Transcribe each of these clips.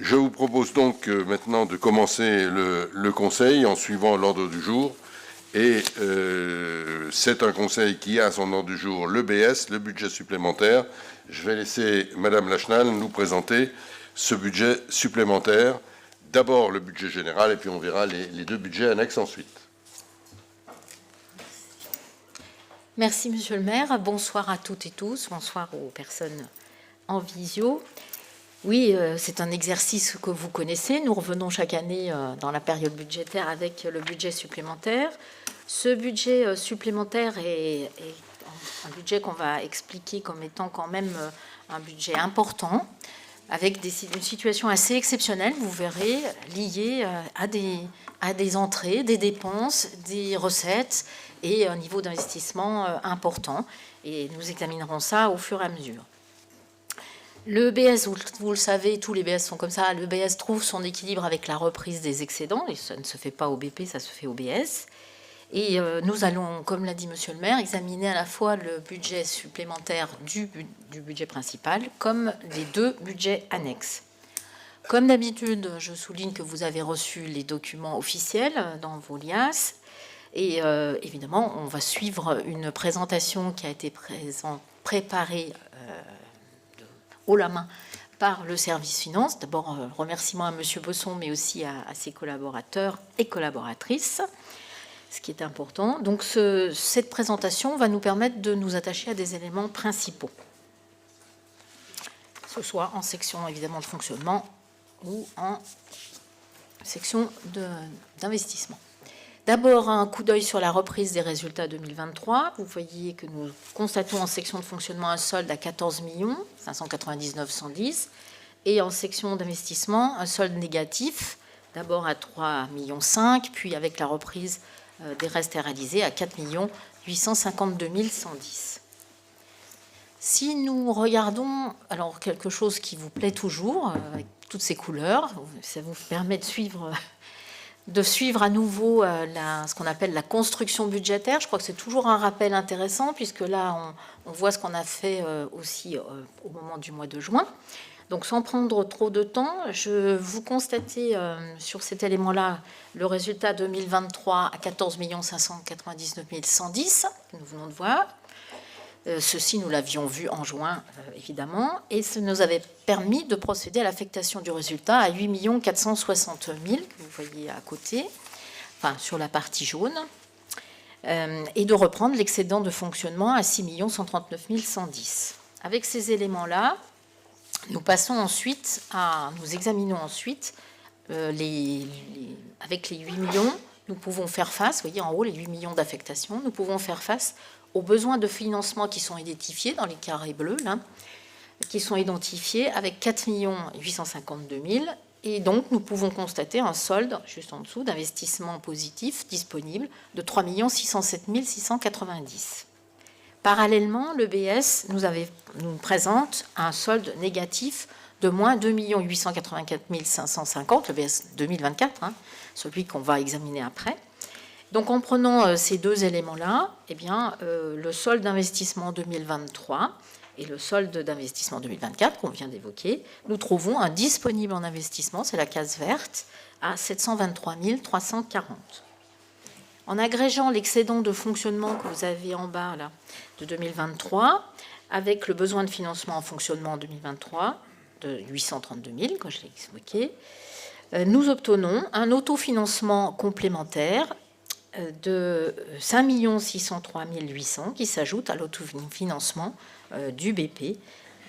Je vous propose donc maintenant de commencer le Conseil en suivant l'ordre du jour. Et c'est un Conseil qui a à son ordre du jour le BS, le budget supplémentaire. Je vais laisser Madame Lachenal nous présenter ce budget supplémentaire. D'abord le budget général et puis on verra les deux budgets annexes ensuite. Merci Monsieur le maire. Bonsoir à toutes et tous. Bonsoir aux personnes en visio. Oui, c'est un exercice que vous connaissez. Nous revenons chaque année dans la période budgétaire avec le budget supplémentaire. Ce budget supplémentaire est un budget qu'on va expliquer comme étant quand même un budget important, avec une situation assez exceptionnelle, vous verrez, liée à des entrées, des dépenses, des recettes et un niveau d'investissement important. Et nous examinerons ça au fur et à mesure. Le BS, vous le savez, tous les BS sont comme ça. Le BS trouve son équilibre avec la reprise des excédents. Et ça ne se fait pas au BP, ça se fait au BS. Et nous allons, comme l'a dit Monsieur le maire, examiner à la fois le budget supplémentaire du budget principal comme les deux budgets annexes. Comme d'habitude, je souligne que vous avez reçu les documents officiels dans vos liasses. Et évidemment, on va suivre une présentation qui a été préparée haut la main par le service finance. D'abord, remerciement à Monsieur Besson, mais aussi à ses collaborateurs et collaboratrices, ce qui est important. Donc, cette présentation va nous permettre de nous attacher à des éléments principaux, que ce soit en section, évidemment, de fonctionnement ou en section d'investissement. D'abord, un coup d'œil sur la reprise des résultats 2023. Vous voyez que nous constatons en section de fonctionnement un solde à 14 599 110 et en section d'investissement un solde négatif, d'abord à 3 500 000, puis avec la reprise des restes réalisés à 4 852 110. Si nous regardons alors quelque chose qui vous plaît toujours, avec toutes ces couleurs, ça vous permet de suivre à nouveau ce qu'on appelle la construction budgétaire. Je crois que c'est toujours un rappel intéressant, puisque là, on voit ce qu'on a fait aussi au moment du mois de juin. Donc, sans prendre trop de temps, je vous constatez sur cet élément-là le résultat 2023 à 14 599 110, que nous venons de voir. Ceci, nous l'avions vu en juin, évidemment, et ça nous avait permis de procéder à l'affectation du résultat à 8 460 000, que vous voyez à côté, enfin sur la partie jaune, et de reprendre l'excédent de fonctionnement à 6 139 110. Avec ces éléments-là, nous examinons ensuite avec les 8 millions, nous pouvons faire face, vous voyez en haut les 8 millions d'affectation, nous pouvons faire face aux besoins de financement qui sont identifiés dans les carrés bleus, là, qui sont identifiés avec 4 852 000. Et donc, nous pouvons constater un solde, juste en dessous, d'investissement positif disponible de 3 607 690. Parallèlement, le BS nous présente un solde négatif de moins 2 884 550, le BS 2024, celui qu'on va examiner après. Donc, en prenant ces deux éléments-là, eh bien, le solde d'investissement 2023 et le solde d'investissement 2024 qu'on vient d'évoquer, nous trouvons un disponible en investissement, c'est la case verte, à 723 340. En agrégeant l'excédent de fonctionnement que vous avez en bas là, de 2023, avec le besoin de financement en fonctionnement en 2023 de 832 000, comme je l'ai expliqué, nous obtenons un autofinancement complémentaire de 5 603 800 qui s'ajoute à l'autofinancement du BP,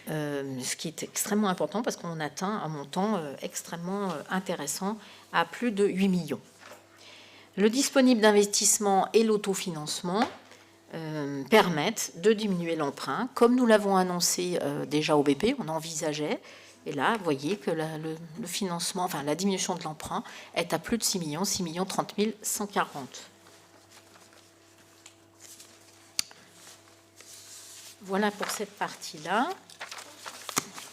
ce qui est extrêmement important parce qu'on atteint un montant extrêmement intéressant à plus de 8 millions. Le disponible d'investissement et l'autofinancement permettent de diminuer l'emprunt. Comme nous l'avons annoncé déjà au BP, on envisageait, et là, vous voyez que le financement, enfin la diminution de l'emprunt est à plus de 6 millions, 6 30 140. Voilà pour cette partie-là.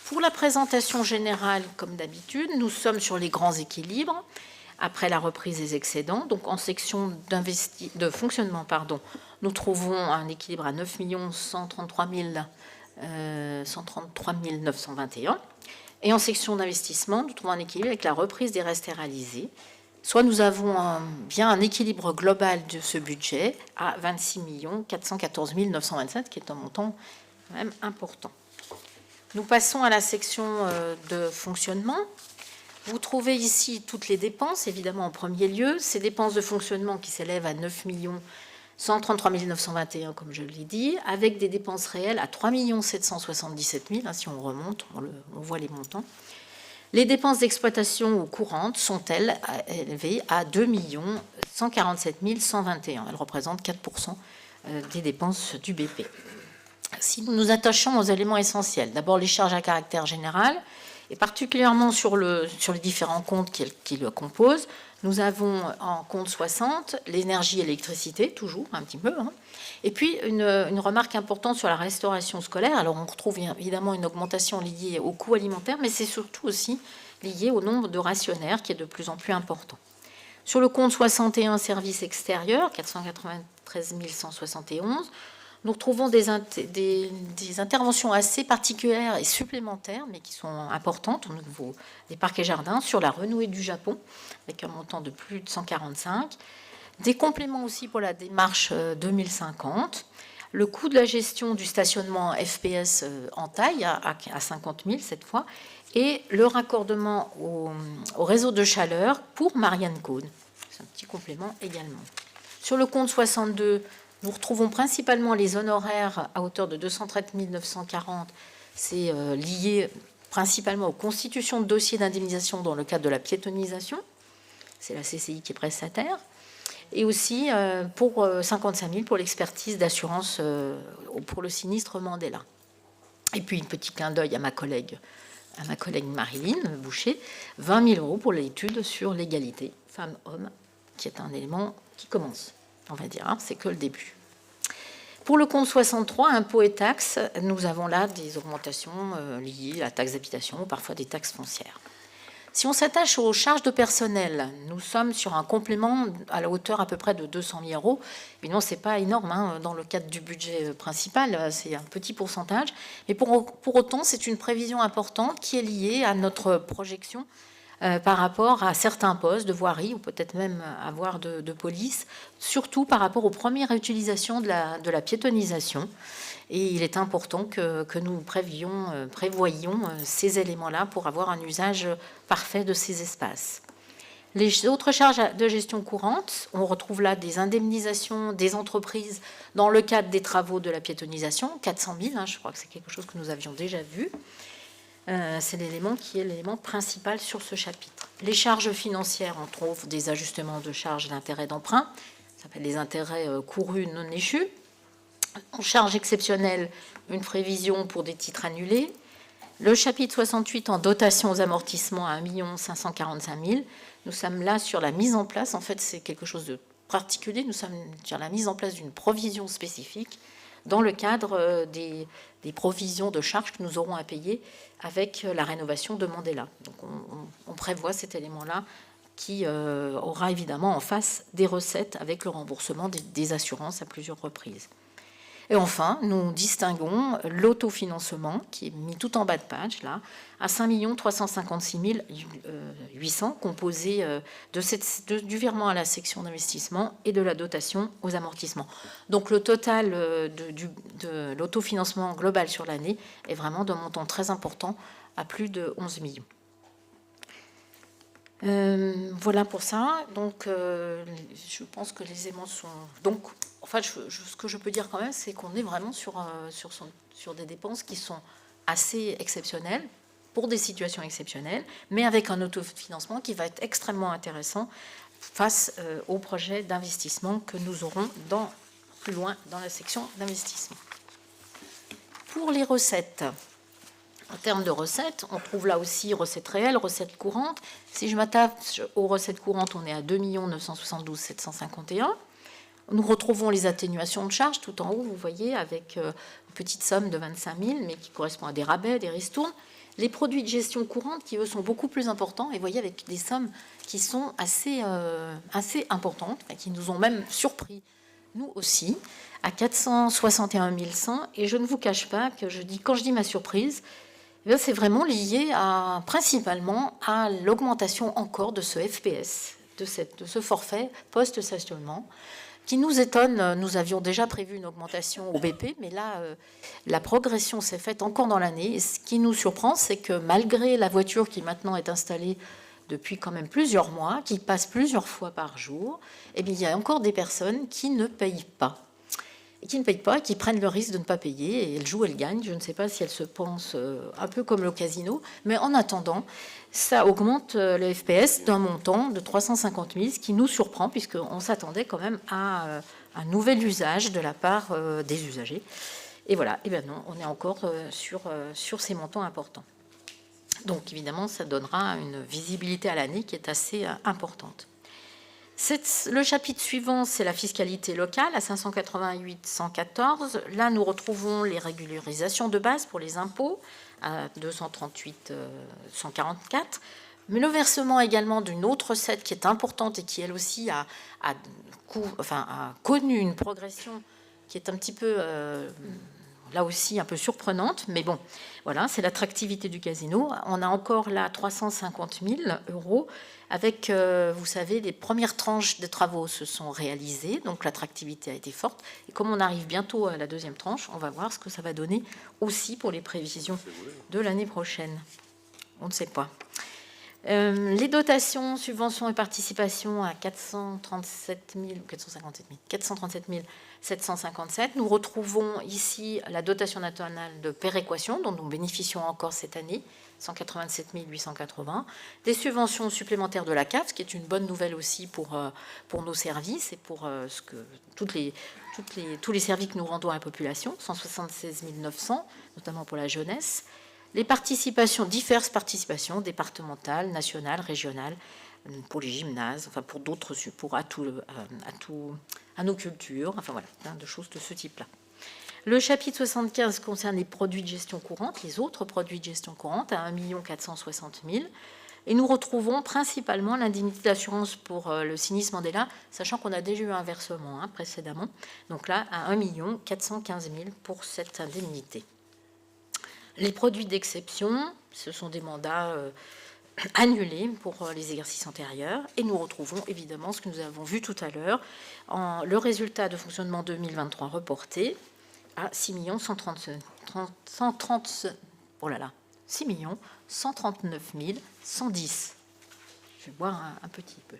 Pour la présentation générale, comme d'habitude, nous sommes sur les grands équilibres après la reprise des excédents. Donc, en section de fonctionnement, nous trouvons un équilibre à 9 133 921. Et en section d'investissement, nous trouvons un équilibre avec la reprise des restes à réaliser. Soit nous avons bien un équilibre global de ce budget à 26 414 927, qui est un montant quand même important. Nous passons à la section de fonctionnement. Vous trouvez ici toutes les dépenses, évidemment en premier lieu. Ces dépenses de fonctionnement qui s'élèvent à 9 133 921, comme je l'ai dit, avec des dépenses réelles à 3 777 000, si on remonte, on voit les montants. Les dépenses d'exploitation ou courantes sont-elles élevées à 2 147 121. Elles représentent 4% des dépenses du BP. Si nous nous attachons aux éléments essentiels, d'abord les charges à caractère général, et particulièrement sur les différents comptes qui le composent, nous avons en compte 60 l'énergie et l'électricité, toujours un petit peu, et puis une remarque importante sur la restauration scolaire. Alors on retrouve évidemment une augmentation liée au coût alimentaire, mais c'est surtout aussi lié au nombre de rationnaires qui est de plus en plus important. Sur le compte 61 services extérieurs, 493 171, nous retrouvons des interventions assez particulières et supplémentaires, mais qui sont importantes au niveau des parcs et jardins, sur la renouée du Japon, avec un montant de plus de 145. Des compléments aussi pour la démarche 2050. Le coût de la gestion du stationnement FPS en taille à 50 000 cette fois, et le raccordement au réseau de chaleur pour Marianne Cône. C'est un petit complément également. Sur le compte 62, nous retrouvons principalement les honoraires à hauteur de 213 940. C'est lié principalement aux constitutions de dossiers d'indemnisation dans le cadre de la piétonnisation. C'est la CCI qui est prestataire. Et aussi pour 55 000 pour l'expertise d'assurance pour le sinistre Mandela. Et puis, un petit clin d'œil à ma collègue Marilyn Boucher, 20 000 € pour l'étude sur l'égalité femmes-hommes, qui est un élément qui commence. On va dire, c'est que le début. Pour le compte 63, impôts et taxes, nous avons là des augmentations liées à la taxe d'habitation ou parfois des taxes foncières. Si on s'attache aux charges de personnel, nous sommes sur un complément à la hauteur à peu près de 200 000 €. Évidemment, ce n'est pas énorme dans le cadre du budget principal, c'est un petit pourcentage. Mais pour autant, c'est une prévision importante qui est liée à notre projection par rapport à certains postes de voirie ou peut-être même avoir de police, surtout par rapport aux premières utilisations de la piétonisation. Et il est important que nous prévoyions ces éléments-là pour avoir un usage parfait de ces espaces. Les autres charges de gestion courante, on retrouve là des indemnisations des entreprises dans le cadre des travaux de la piétonisation, 400 000, je crois que c'est quelque chose que nous avions déjà vu. C'est l'élément qui est l'élément principal sur ce chapitre. Les charges financières, on trouve des ajustements de charges d'intérêt d'emprunt, ça s'appelle les intérêts courus non échus. En charge exceptionnelle, une prévision pour des titres annulés. Le chapitre 68 en dotation aux amortissements à 1 545 000. Nous sommes là sur la mise en place, en fait c'est quelque chose de particulier, nous sommes sur la mise en place d'une provision spécifique dans le cadre des provisions de charges que nous aurons à payer avec la rénovation de Mandela. Donc on prévoit cet élément-là qui aura évidemment en face des recettes avec le remboursement des assurances à plusieurs reprises. Et enfin, nous distinguons l'autofinancement, qui est mis tout en bas de page, là, à 5 356 800, composé du virement à la section d'investissement et de la dotation aux amortissements. Donc le total de l'autofinancement global sur l'année est vraiment d'un montant très important, à plus de 11 millions. Voilà pour ça. Donc, je pense que les éléments sont... Donc, enfin, ce que je peux dire quand même, c'est qu'on est vraiment sur des dépenses qui sont assez exceptionnelles, pour des situations exceptionnelles, mais avec un autofinancement qui va être extrêmement intéressant face au projet d'investissement que nous aurons plus loin dans la section d'investissement. Pour les recettes... En termes de recettes, on trouve là aussi recettes réelles, recettes courantes. Si je m'attache aux recettes courantes, on est à 2 972 751. Nous retrouvons les atténuations de charges tout en haut, vous voyez, avec une petite somme de 25 000, mais qui correspond à des rabais, des ristournes. Les produits de gestion courante, qui eux sont beaucoup plus importants, et vous voyez, avec des sommes qui sont assez importantes, qui nous ont même surpris, nous aussi, à 461 100. Et je ne vous cache pas que quand je dis ma surprise, C'est vraiment lié principalement à l'augmentation encore de ce FPS, de ce forfait post-stationnement, qui nous étonne. Nous avions déjà prévu une augmentation au BP, mais là, la progression s'est faite encore dans l'année. Et ce qui nous surprend, c'est que malgré la voiture qui maintenant est installée depuis quand même plusieurs mois, qui passe plusieurs fois par jour, eh bien, il y a encore des personnes qui ne payent pas. Et qui ne payent pas, qui prennent le risque de ne pas payer, et elles jouent, elles gagnent. Je ne sais pas si elles se pensent un peu comme le casino, mais en attendant, ça augmente le FPS d'un montant de 350 000, ce qui nous surprend, puisqu'on s'attendait quand même à un nouvel usage de la part des usagers. Et voilà, et bien non, on est encore sur ces montants importants. Donc évidemment, ça donnera une visibilité à l'année qui est assez importante. Le chapitre suivant, c'est la fiscalité locale à 588-114. Là, nous retrouvons les régularisations de base pour les impôts à 238-144. Mais le versement également d'une autre recette qui est importante et qui, elle aussi, a connu une progression qui est un petit peu... là aussi un peu surprenante, mais bon, voilà, c'est l'attractivité du casino. On a encore là 350 000 € avec, vous savez, les premières tranches de travaux se sont réalisées, donc l'attractivité a été forte. Et comme on arrive bientôt à la deuxième tranche, on va voir ce que ça va donner aussi pour les prévisions de l'année prochaine. On ne sait pas. Les dotations, subventions et participations à 437 757. Nous retrouvons ici la dotation nationale de péréquation dont nous bénéficions encore cette année, 187 880. Des subventions supplémentaires de la CAF, ce qui est une bonne nouvelle aussi pour nos services et pour tous les services que nous rendons à la population, 176 900, notamment pour la jeunesse. Les participations, diverses participations départementales, nationales, régionales, pour les gymnases, enfin pour d'autres, à nos cultures, enfin voilà, plein de choses de ce type-là. Le chapitre 75 concerne les produits de gestion courante, les autres produits de gestion courante, à 1 460 000. Et nous retrouvons principalement l'indemnité d'assurance pour le sinistre Mandela, sachant qu'on a déjà eu un versement précédemment. Donc là, à 1 415 000 pour cette indemnité. Les produits d'exception, ce sont des mandats annulés pour les exercices antérieurs. Et nous retrouvons évidemment ce que nous avons vu tout à l'heure, le résultat de fonctionnement 2023 reporté à 6 139 110. Je vais boire un petit peu.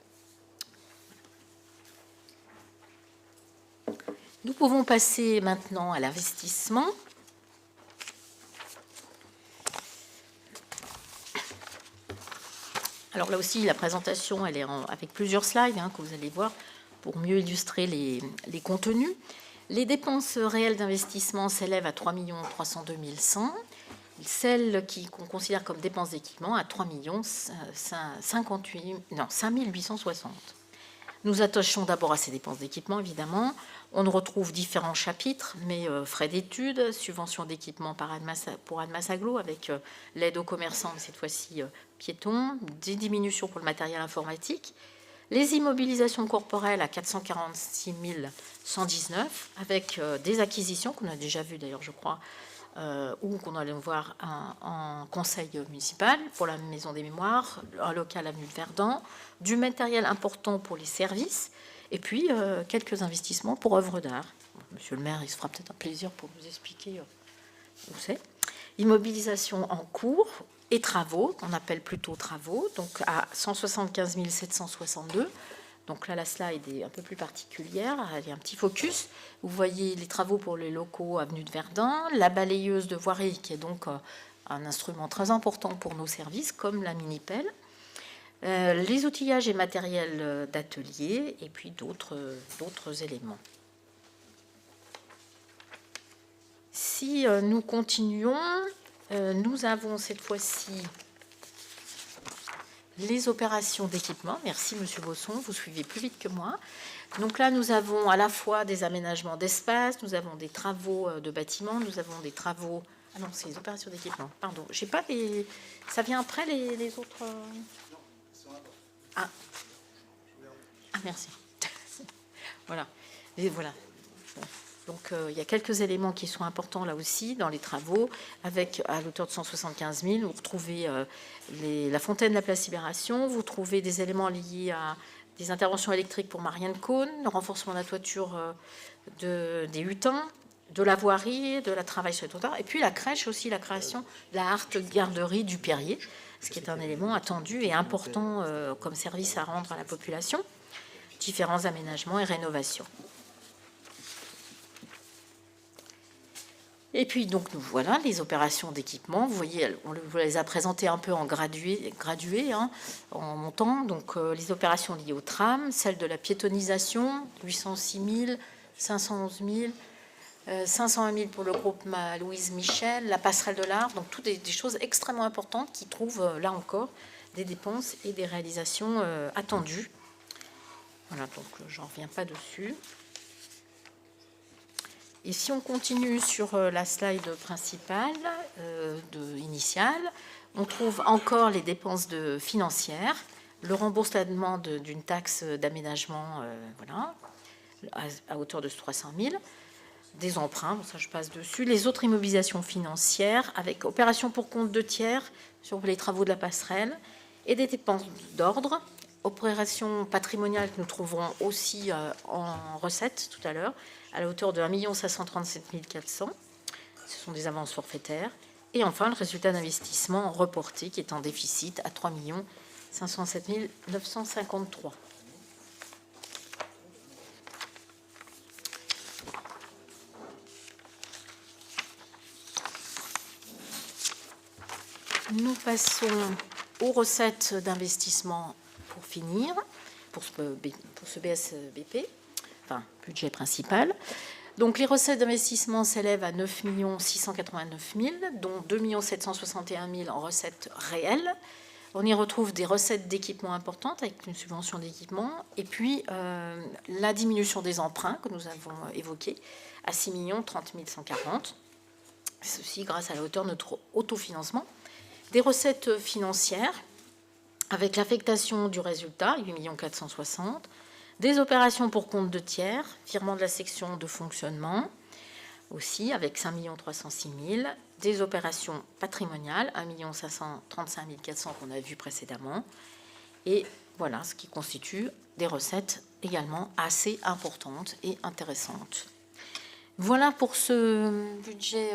Nous pouvons passer maintenant à l'investissement. Alors là aussi, la présentation, elle est avec plusieurs slides que vous allez voir pour mieux illustrer les contenus. Les dépenses réelles d'investissement s'élèvent à 3 302 100. Celles qu'on considère comme dépenses d'équipement à 3 5 860. Nous attachons d'abord à ces dépenses d'équipement, évidemment. On retrouve différents chapitres, mais frais d'études, subventions d'équipement pour Annemasse Agglo, avec l'aide aux commerçants, cette fois-ci piétons, des diminutions pour le matériel informatique, les immobilisations corporelles à 446 119, avec des acquisitions qu'on a déjà vues d'ailleurs, je crois, ou qu'on allait voir en conseil municipal pour la Maison des Mémoires, un local avenue de Verdun, du matériel important pour les services, et puis quelques investissements pour œuvres d'art. Monsieur le maire, il se fera peut-être un plaisir pour nous expliquer où c'est. Immobilisation en cours et travaux, qu'on appelle plutôt travaux, donc à 175 762. Donc là, la slide est un peu plus particulière, il y a un petit focus. Vous voyez les travaux pour les locaux avenue de Verdun, la balayeuse de voirie, qui est donc un instrument très important pour nos services, comme la mini-pelle, les outillages et matériels d'atelier, et puis d'autres éléments. Si nous continuons, nous avons cette fois-ci les opérations d'équipement. Merci, Monsieur Bosson, vous suivez plus vite que moi. Donc là, nous avons à la fois des aménagements d'espace, nous avons des travaux de bâtiments, nous avons des travaux... Ah non, c'est les opérations d'équipement, pardon. J'ai pas les... Ça vient après les autres... Ah, merci. Voilà. Et voilà. Donc il y a quelques éléments qui sont importants là aussi dans les travaux, avec à l'auteur de 175 000, vous retrouvez la fontaine de la place Libération, vous trouvez des éléments liés à des interventions électriques pour Marianne Cône, le renforcement de la toiture des hutins, de la voirie, de la travail sur les trottoirs, et puis la crèche aussi, la création de la Harte Garderie du Perrier, ce qui est un élément attendu et important comme service à rendre à la population, différents aménagements et rénovations. Et puis, donc, nous voilà, les opérations d'équipement. Vous voyez, on vous les a présentées un peu en gradué hein, en montant. Donc, les opérations liées au tram, celle de la piétonisation, 806 000, 511 000, 501 000 pour le groupe Louise Michel, la passerelle de l'art. Donc, toutes des choses extrêmement importantes qui trouvent, là encore, des dépenses et des réalisations attendues. Voilà, donc, j'en reviens pas dessus. Et si on continue sur la slide principale initiale, on trouve encore les dépenses financières, le remboursement d'une taxe d'aménagement voilà, à hauteur de 300 000, des emprunts, bon, ça je passe dessus, les autres immobilisations financières avec opérations pour compte de tiers sur les travaux de la passerelle et des dépenses d'ordre. Opérations patrimoniales que nous trouverons aussi en recettes tout à l'heure, à la hauteur de 1 537 400. Ce sont des avances forfaitaires. Et enfin, le résultat d'investissement reporté qui est en déficit à 3 507 953. Nous passons aux recettes d'investissement pour finir, pour ce BSBP, enfin, budget principal. Donc, les recettes d'investissement s'élèvent à 9 689 000, dont 2 761 000 en recettes réelles. On y retrouve des recettes d'équipement importantes, avec une subvention d'équipement, et puis la diminution des emprunts que nous avons évoquée, à 6 30 140. Ceci grâce à la hauteur de notre autofinancement. Des recettes financières, avec l'affectation du résultat, 8 460 000, des opérations pour compte de tiers, virement de la section de fonctionnement, aussi avec 5 306 000, des opérations patrimoniales, 1 535 400 qu'on a vu précédemment, et voilà ce qui constitue des recettes également assez importantes et intéressantes. Voilà pour ce budget,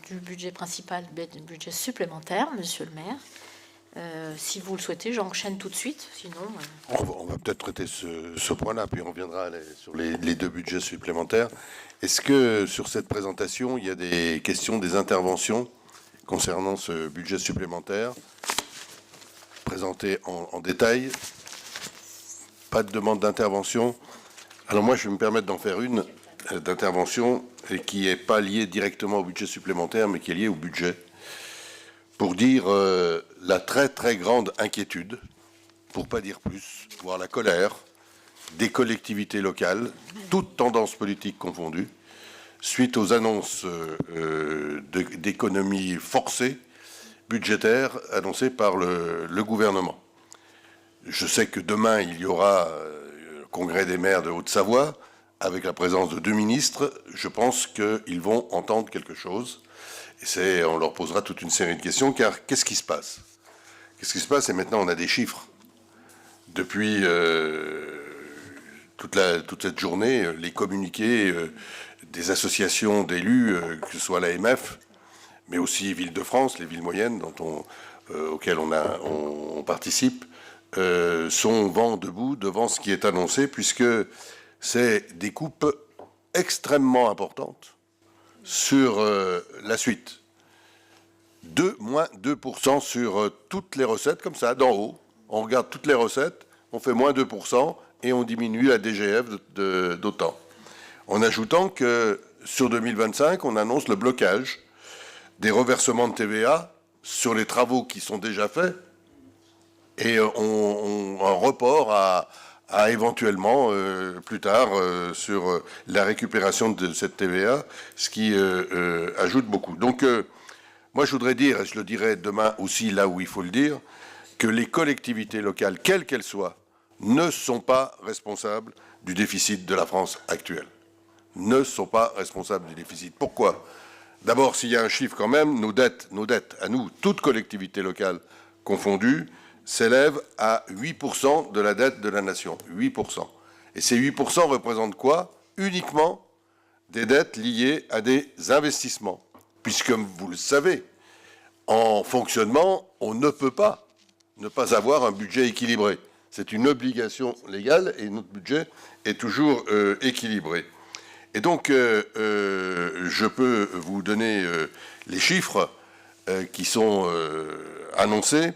du budget principal, du budget supplémentaire, monsieur le maire. Si vous le souhaitez, j'enchaîne tout de suite, sinon... On va peut-être traiter ce point-là, puis on reviendra sur les deux budgets supplémentaires. Est-ce que sur cette présentation, il y a des questions, des interventions concernant ce budget supplémentaire présenté en détail? Pas de demande d'intervention. Alors moi, je vais me permettre d'en faire une d'intervention qui n'est pas liée directement au budget supplémentaire, mais qui est liée au budget, pour dire la très très grande inquiétude, pour pas dire plus, voire la colère, des collectivités locales, toutes tendances politiques confondues, suite aux annonces d'économies forcées, budgétaires, annoncées par le gouvernement. Je sais que demain, il y aura le congrès des maires de Haute-Savoie, avec la présence de 2 ministres. Je pense qu'ils vont entendre quelque chose. Et on leur posera toute une série de questions, car qu'est-ce qui se passe? Qu'est-ce qui se passe? Et maintenant, on a des chiffres. Depuis toute cette journée, les communiqués des associations d'élus, que ce soit l'AMF, mais aussi Ville-de-France, les villes moyennes auxquelles on participe, sont vent debout devant ce qui est annoncé, puisque c'est des coupes extrêmement importantes sur la suite. Moins 2% sur toutes les recettes, comme ça, d'en haut. On regarde toutes les recettes, on fait moins 2% et on diminue la DGF d'autant. En ajoutant que sur 2025, on annonce le blocage des reversements de TVA sur les travaux qui sont déjà faits et un report à éventuellement plus tard sur la récupération de cette TVA, ce qui ajoute beaucoup. Donc, moi, je voudrais dire, et je le dirai demain aussi là où il faut le dire, que les collectivités locales, quelles qu'elles soient, ne sont pas responsables du déficit de la France actuelle. ne sont pas responsables du déficit. Pourquoi? D'abord, s'il y a un chiffre quand même, nos dettes à nous, toutes collectivités locales confondues, s'élèvent à 8% de la dette de la nation. 8%. Et ces 8% représentent quoi? Uniquement des dettes liées à des investissements. Puisque, vous le savez, en fonctionnement, on ne peut pas ne pas avoir un budget équilibré. C'est une obligation légale et notre budget est toujours équilibré. Et donc, je peux vous donner les chiffres qui sont annoncés.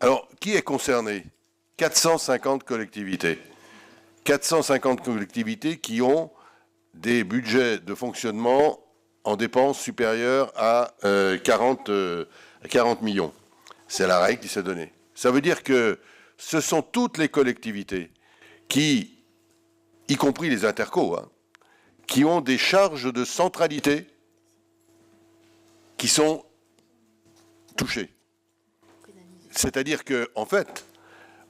Alors, qui est concerné? 450 collectivités. 450 collectivités qui ont des budgets de fonctionnement en dépenses supérieures à 40 millions. C'est la règle qui s'est donnée. Ça veut dire que ce sont toutes les collectivités qui, y compris les intercos, qui ont des charges de centralité qui sont touchées. C'est-à-dire que, en fait,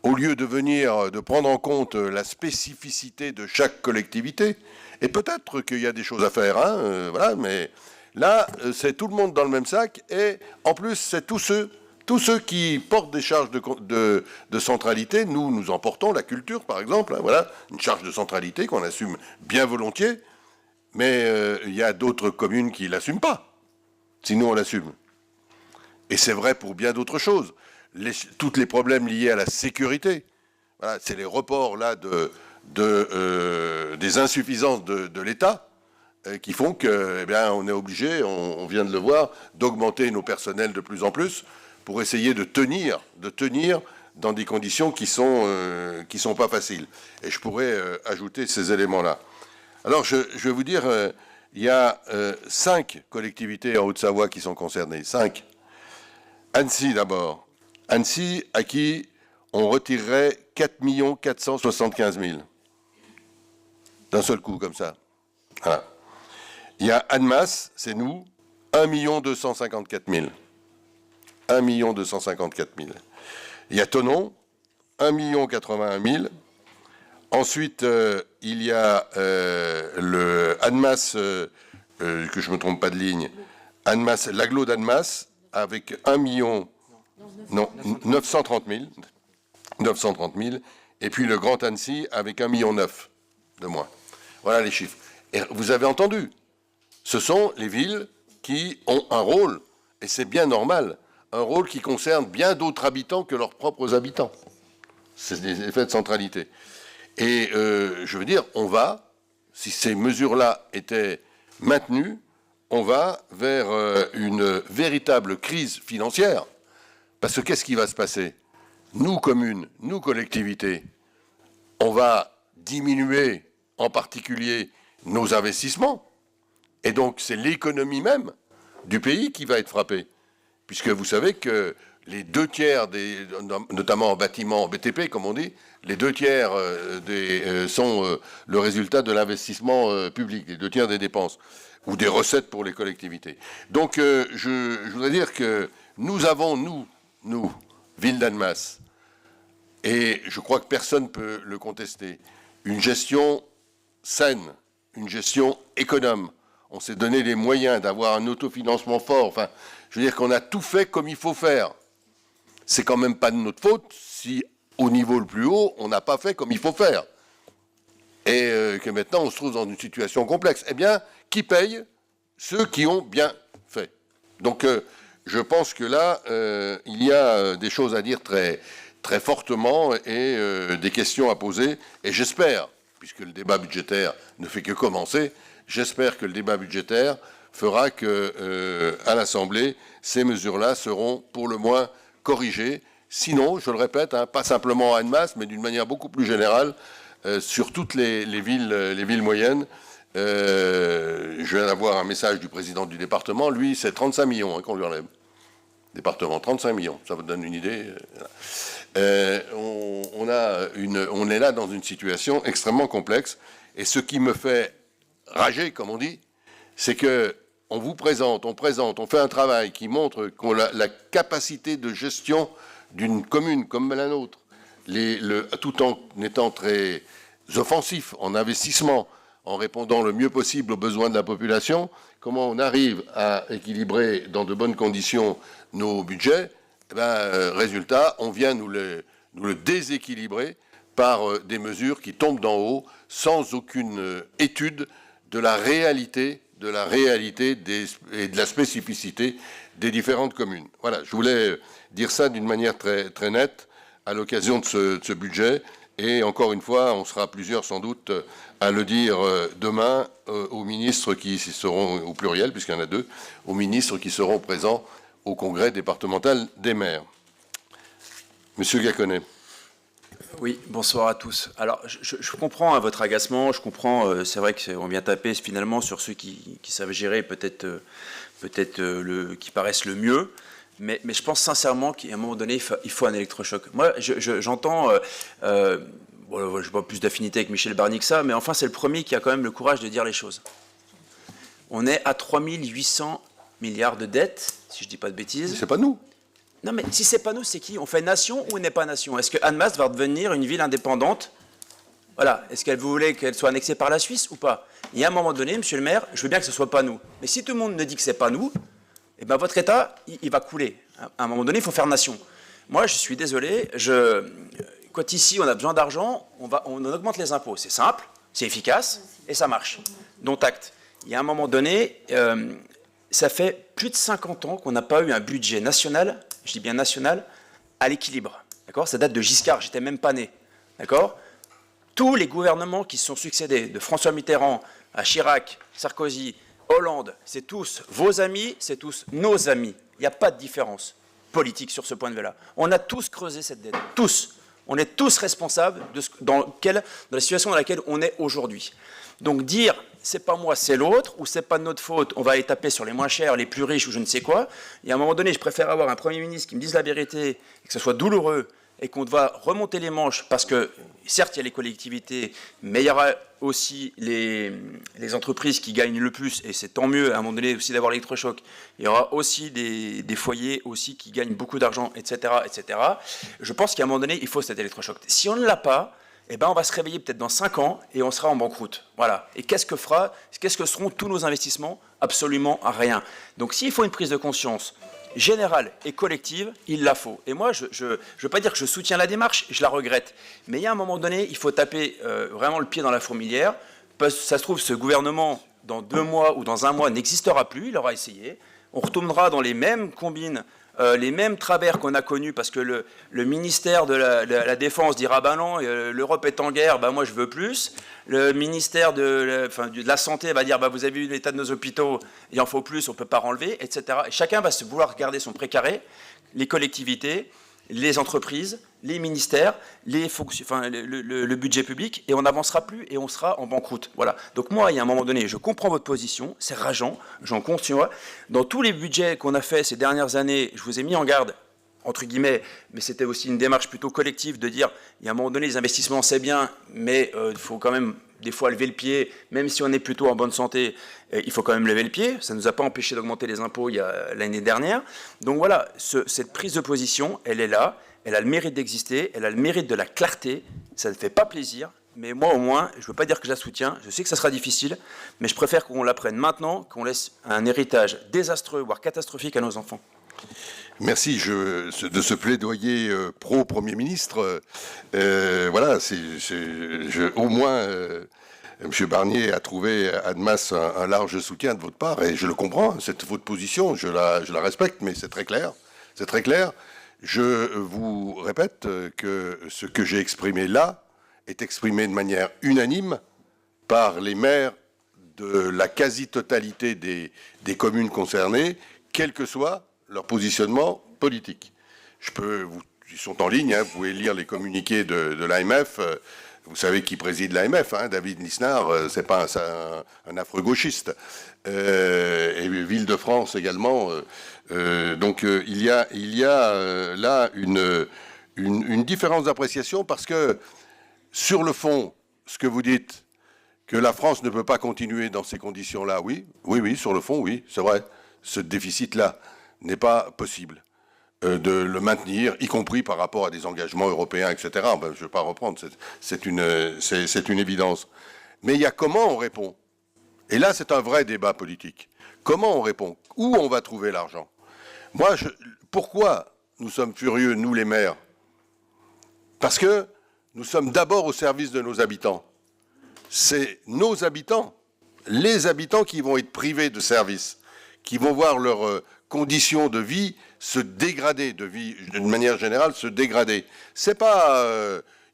au lieu de prendre en compte la spécificité de chaque collectivité, et peut-être qu'il y a des choses à faire, voilà, mais là, c'est tout le monde dans le même sac, et en plus, c'est tous ceux qui portent des charges de centralité. Nous en portons, la culture, par exemple, voilà, une charge de centralité qu'on assume bien volontiers, mais il y a d'autres communes qui ne l'assument pas, sinon on l'assume. Et c'est vrai pour bien d'autres choses. Tous les problèmes liés à la sécurité, voilà, c'est les reports là des insuffisances de l'État qui font que, eh bien, on est obligé, on vient de le voir, d'augmenter nos personnels de plus en plus pour essayer de tenir dans des conditions qui sont pas faciles. Et je pourrais ajouter ces éléments-là. Alors, je vais vous dire, il y a 5 collectivités en Haute-Savoie qui sont concernées. 5. Annecy, d'abord. Annecy, à qui on retirerait 4 475 000. D'un seul coup, comme ça. Voilà. Il y a Annemasse, c'est nous, 1 254 000. 1 254 000. Il y a Thonon, 1 81 000. Ensuite, il y a le Annemasse, que je ne me trompe pas de ligne, Annemasse, l'agglo d'Annemasse, avec 930 000. 930 000. Et puis le Grand Annecy, avec 1,9 million de moins. Voilà les chiffres. Et vous avez entendu, ce sont les villes qui ont un rôle, et c'est bien normal, un rôle qui concerne bien d'autres habitants que leurs propres habitants. C'est des effets de centralité. Et je veux dire, on va, si ces mesures-là étaient maintenues, on va vers une véritable crise financière. Parce que qu'est-ce qui va se passer? Nous, communes, nous, collectivités, on va diminuer en particulier nos investissements. Et donc, c'est l'économie même du pays qui va être frappée. Puisque vous savez que les 2/3 notamment en bâtiment, en BTP, comme on dit, les 2/3 sont le résultat de l'investissement public, les 2/3 des dépenses, ou des recettes pour les collectivités. Donc, je voudrais dire que nous avons, nous, ville d'Annemasse, et je crois que personne ne peut le contester, une gestion saine, une gestion économe. On s'est donné les moyens d'avoir un autofinancement fort. Enfin, je veux dire qu'on a tout fait comme il faut faire. C'est quand même pas de notre faute si, au niveau le plus haut, on n'a pas fait comme il faut faire. Et que maintenant, on se trouve dans une situation complexe. Eh bien, qui paye? Ceux qui ont bien fait. Donc, je pense que là, il y a des choses à dire très, très fortement et des questions à poser. Et j'espère, puisque le débat budgétaire ne fait que commencer, j'espère que le débat budgétaire fera que, à l'Assemblée, ces mesures-là seront pour le moins corrigées. Sinon, je le répète, pas simplement à Annemasse, mais d'une manière beaucoup plus générale, sur toutes les villes moyennes. Je viens d'avoir un message du président du département. Lui, c'est 35 millions qu'on lui enlève. Département, 35 millions. Ça vous donne une idée. On est là dans une situation extrêmement complexe. Et ce qui me fait rager, comme on dit, c'est que on vous présente, on fait un travail qui montre qu'on a la capacité de gestion d'une commune comme la nôtre, tout en étant très offensif en investissement, en répondant le mieux possible aux besoins de la population, comment on arrive à équilibrer dans de bonnes conditions nos budgets, eh ben, résultat, on vient nous le déséquilibrer par des mesures qui tombent d'en haut sans aucune étude de la réalité et de la spécificité des différentes communes. Voilà, je voulais dire ça d'une manière très, très nette à l'occasion de ce budget. Et encore une fois, on sera plusieurs sans doute à le dire demain aux ministres qui seront, au pluriel, puisqu'il y en a 2, aux ministres qui seront présents au congrès départemental des maires. Monsieur Gacquenay. Oui, bonsoir à tous. Alors, je comprends votre agacement, je comprends, c'est vrai qu'on vient taper finalement sur ceux qui savent gérer peut-être qui paraissent le mieux, mais je pense sincèrement qu'à un moment donné, il faut un électrochoc. Moi, j'entends, bon, je n'ai pas plus d'affinité avec Michel Barnier que ça, mais enfin, c'est le premier qui a quand même le courage de dire les choses. On est à 3 800 milliards de dettes, si je ne dis pas de bêtises. C'est pas nous. Non, mais si c'est pas nous, c'est qui? On fait nation ou on n'est pas nation? Est-ce que Annemasse va devenir une ville indépendante? Voilà. Est-ce qu'elle voulait qu'elle soit annexée par la Suisse ou pas? Il y a un moment donné, monsieur le maire, je veux bien que ce soit pas nous. Mais si tout le monde ne dit que c'est pas nous, eh ben votre État, il va couler. À un moment donné, il faut faire nation. Moi, je suis désolé. Quand ici, on a besoin d'argent, on augmente les impôts. C'est simple, c'est efficace et ça marche. Dont acte. Il y a un moment donné, ça fait plus de 50 ans qu'on n'a pas eu un budget national, je dis bien national, à l'équilibre. D'accord? Ça date de Giscard, j'étais même pas né. D'accord? Tous les gouvernements qui se sont succédés, de François Mitterrand à Chirac, Sarkozy, Hollande, c'est tous vos amis, c'est tous nos amis. Il n'y a pas de différence politique sur ce point de vue-là. On a tous creusé cette dette, tous. On est tous responsables dans la situation dans laquelle on est aujourd'hui. Donc dire c'est pas moi, c'est l'autre, ou c'est pas de notre faute, on va aller taper sur les moins chers, les plus riches ou je ne sais quoi. Et à un moment donné, je préfère avoir un Premier ministre qui me dise la vérité, et que ce soit douloureux, et qu'on doit remonter les manches, parce que certes, il y a les collectivités, mais il y aura aussi les entreprises qui gagnent le plus, et c'est tant mieux à un moment donné aussi d'avoir l'électrochoc. Il y aura aussi des foyers aussi qui gagnent beaucoup d'argent, etc., etc. Je pense qu'à un moment donné, il faut cet électrochoc. Si on ne l'a pas, eh ben on va se réveiller peut-être dans 5 ans et on sera en banqueroute. Voilà. Et qu'est-ce que seront tous nos investissements? Absolument rien. Donc s'il faut une prise de conscience générale et collective, il la faut. Et moi, je ne veux pas dire que je soutiens la démarche, je la regrette. Mais il y a un moment donné, il faut taper vraiment le pied dans la fourmilière. Parce que ça se trouve, ce gouvernement, dans 2 mois ou dans 1 mois, n'existera plus, il aura essayé. On retournera dans les mêmes combines, les mêmes travers qu'on a connus, parce que le ministère de la Défense dira « ben non, l'Europe est en guerre, ben moi je veux plus ». Le ministère de la Santé va dire « ben vous avez vu l'état de nos hôpitaux, il en faut plus, on ne peut pas renlever », etc. Et chacun va se vouloir garder son précaré, les collectivités, les entreprises, les ministères, le budget public, et on n'avancera plus et on sera en banqueroute. Voilà. Donc moi, il y a un moment donné, je comprends votre position, c'est rageant, j'en conscient. Dans tous les budgets qu'on a fait ces dernières années, je vous ai mis en garde, entre guillemets, mais c'était aussi une démarche plutôt collective de dire, il y a un moment donné, les investissements, c'est bien, mais il faut quand même des fois lever le pied, même si on est plutôt en bonne santé, il faut quand même lever le pied. Ça ne nous a pas empêché d'augmenter les impôts l'année dernière. Donc voilà, cette prise de position, elle est là, elle a le mérite d'exister, elle a le mérite de la clarté. Ça ne fait pas plaisir, mais moi au moins, je ne veux pas dire que je la soutiens, je sais que ça sera difficile, mais je préfère qu'on la prenne maintenant, qu'on laisse un héritage désastreux, voire catastrophique à nos enfants. Merci de ce plaidoyer pro-Premier ministre. Voilà, au moins, M. Barnier a trouvé à Annemasse un large soutien de votre part, et je le comprends, c'est votre position, je la respecte, mais c'est très clair. C'est très clair. Je vous répète que ce que j'ai exprimé là est exprimé de manière unanime par les maires de la quasi-totalité des communes concernées, quel que soit leur positionnement politique. Ils sont en ligne, hein, vous pouvez lire les communiqués de l'AMF. Vous savez qui préside l'AMF, hein, David Lisnard, c'est pas un affreux gauchiste. Et Ville-de-France également. Donc il y a là une différence d'appréciation, parce que sur le fond, ce que vous dites, que la France ne peut pas continuer dans ces conditions-là, oui, sur le fond, oui, c'est vrai. Ce déficit-là n'est pas possible de le maintenir, y compris par rapport à des engagements européens, etc. Ben, je ne vais pas reprendre, c'est une évidence. Mais il y a comment on répond. Et là, c'est un vrai débat politique. Comment on répond? Où on va trouver l'argent? Moi, pourquoi nous sommes furieux, nous les maires? Parce que nous sommes d'abord au service de nos habitants. C'est nos habitants, les habitants qui vont être privés de services, qui vont voir leurs conditions de vie se dégrader, de vie, d'une manière générale, se dégrader. C'est pas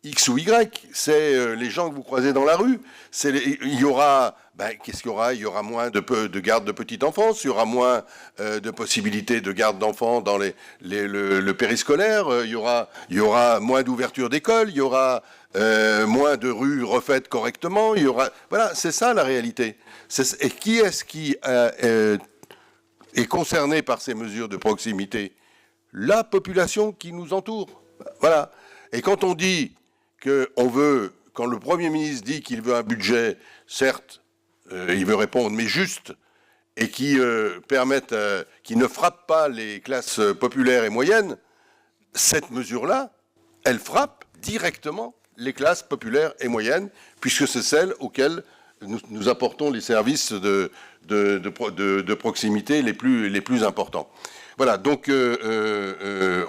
X ou Y, c'est les gens que vous croisez dans la rue. Il y aura, qu'est-ce qu'il y aura? Il y aura moins de garde de petite enfance, il y aura moins de possibilités de garde d'enfants dans le périscolaire, il y aura moins d'ouverture d'école, il y aura moins de rues refaites correctement, il y aura... Voilà, c'est ça la réalité. Et qui est-ce qui est concerné par ces mesures de proximité? La population qui nous entoure. Voilà. Et quand on dit qu'on veut, quand le Premier ministre dit qu'il veut un budget, certes, il veut répondre, mais juste, et qui permette, qui ne frappe pas les classes populaires et moyennes, cette mesure-là, elle frappe directement les classes populaires et moyennes, puisque c'est celles auxquelles nous apportons les services de proximité les plus importants. Voilà, donc je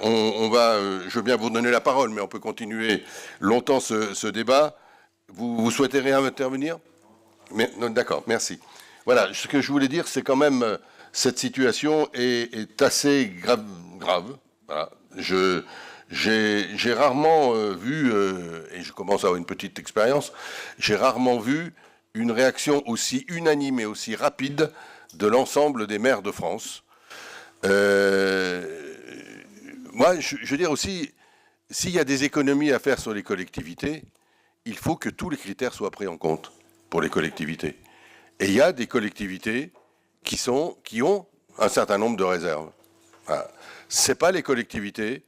veux bien vous donner la parole, mais on peut continuer longtemps ce débat. Vous souhaitez réintervenir? D'accord, merci. Voilà, ce que je voulais dire, c'est quand même, cette situation est assez grave. Voilà. J'ai rarement vu, et je commence à avoir une petite expérience, j'ai rarement vu une réaction aussi unanime et aussi rapide de l'ensemble des maires de France. Moi, je veux dire aussi, s'il y a des économies à faire sur les collectivités, il faut que tous les critères soient pris en compte pour les collectivités. Et il y a des collectivités qui ont un certain nombre de réserves. Voilà. Ce n'est pas les collectivités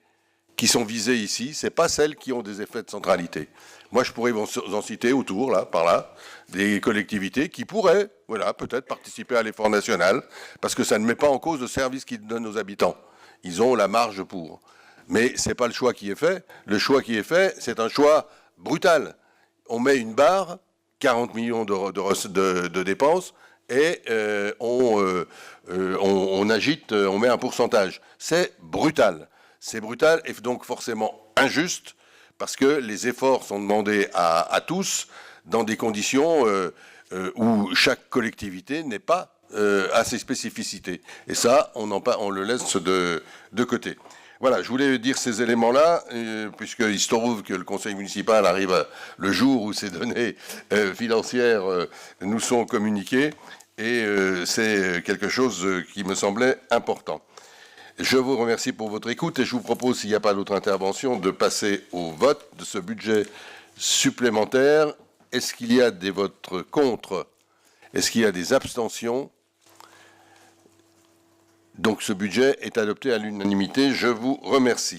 qui sont visées ici, ce n'est pas celles qui ont des effets de centralité. Moi, je pourrais vous en citer autour, là, par là, des collectivités qui pourraient, voilà, peut-être participer à l'effort national, parce que ça ne met pas en cause le service qu'ils donnent aux habitants. Ils ont la marge pour. Mais ce n'est pas le choix qui est fait. Le choix qui est fait, c'est un choix brutal. On met une barre, 40 millions de dépenses, et on agite, on met un pourcentage. C'est brutal. C'est brutal et donc forcément injuste, parce que les efforts sont demandés à tous dans des conditions où chaque collectivité n'est pas à ses spécificités. Et ça, on le laisse de côté. Voilà, je voulais dire ces éléments-là, puisqu'il se trouve que le conseil municipal arrive le jour où ces données financières nous sont communiquées, et c'est quelque chose qui me semblait important. Je vous remercie pour votre écoute et je vous propose, s'il n'y a pas d'autre intervention, de passer au vote de ce budget supplémentaire. Est-ce qu'il y a des votes contre? Est-ce qu'il y a des abstentions? Donc ce budget est adopté à l'unanimité. Je vous remercie.